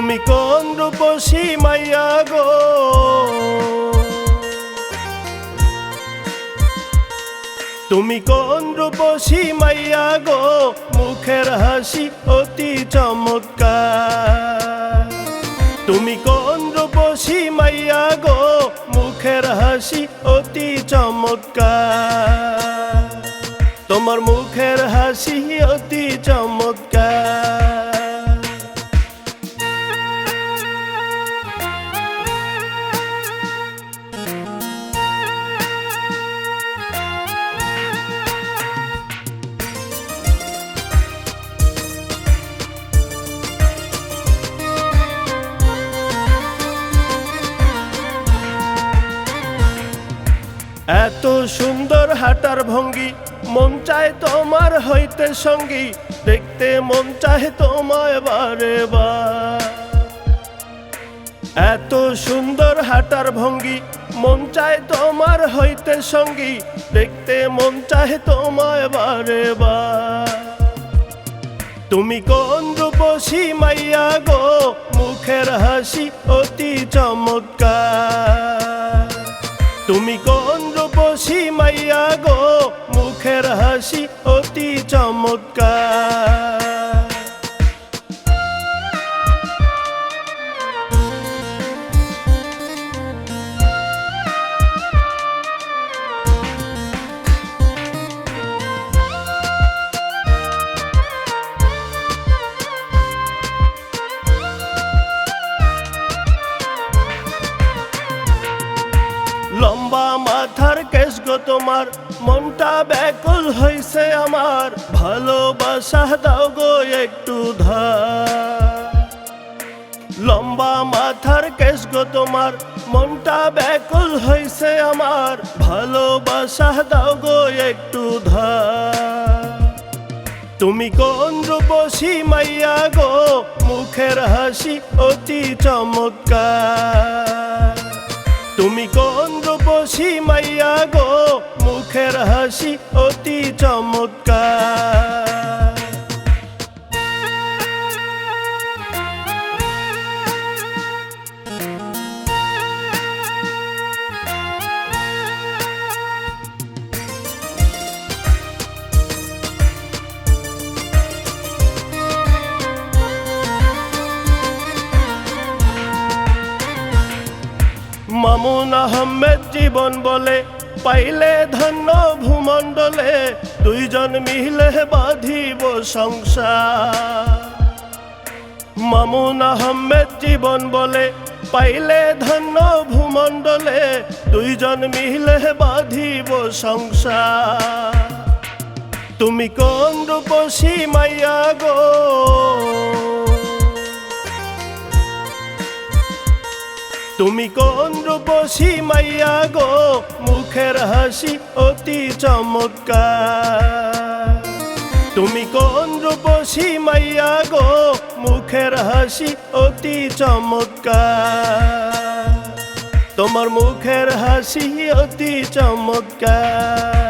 তুমি কোন রূপসী মাইয়া গো, তুমি কোন রূপসী মাইয়া গো, মুখের হাসি অতি চমৎকার। তুমি কোন রূপসী মাইয়া গো, মুখের হাসি অতি চমৎকার। তোমার মুখের হাসি অতি চমৎকার। এত সুন্দর হাঁটার ভঙ্গি, মন চায় তোমার হইতে সঙ্গী, দেখতে মন চায় তোমায় বারে বার। এত সুন্দর হাঁটার ভঙ্গি, মন চায় তোমার হইতে সঙ্গী, দেখতে মন চায় তোমায় বারে বার। তুমি কোন রূপসী মাইয়া গো, মুখের হাসি অতি চমৎকার। তুমি কোন রূপসী মাইয়া গো, মুখের হাসি অতি চমৎকার। লম্বা মাথার কেশ গো তোমার, মনটা ব্যাকুল হইছে আমার, ভালোবাসা দাও গো একটু ধার। লম্বা মাথার কেশ গো তোমার, মনটা ব্যাকুল হইছে আমার, ভালোবাসা দাও গো একটু ধার। তুমি কোন রূপসী মাইয়া গো, মুখের হাসি অতি চমৎকার। তুমি কোন রূপসী মাইয়া গো, মুখের হাসি অতি চমৎকার। মামুন আহমেদ জীবন বলে, পাইলে ধন্য ভূমণ্ডলে, দুইজন মিলে বাঁধিব সংসার। মামুন আহমেদ জীবন বলে, পাইলে ধন্য ভূমণ্ডলে, দুইজন মিলে বাঁধিব সংসার। তুমি কোন রূপসী মাইয়া গো, তুমি কোন রূপসী মাইয়া গো, মুখের হাসি অতি চমৎকার। তুমি কোন রূপসী মাইয়া গো, মুখের হাসি অতি চমৎকার। তোমার মুখের হাসি অতি চমৎকার।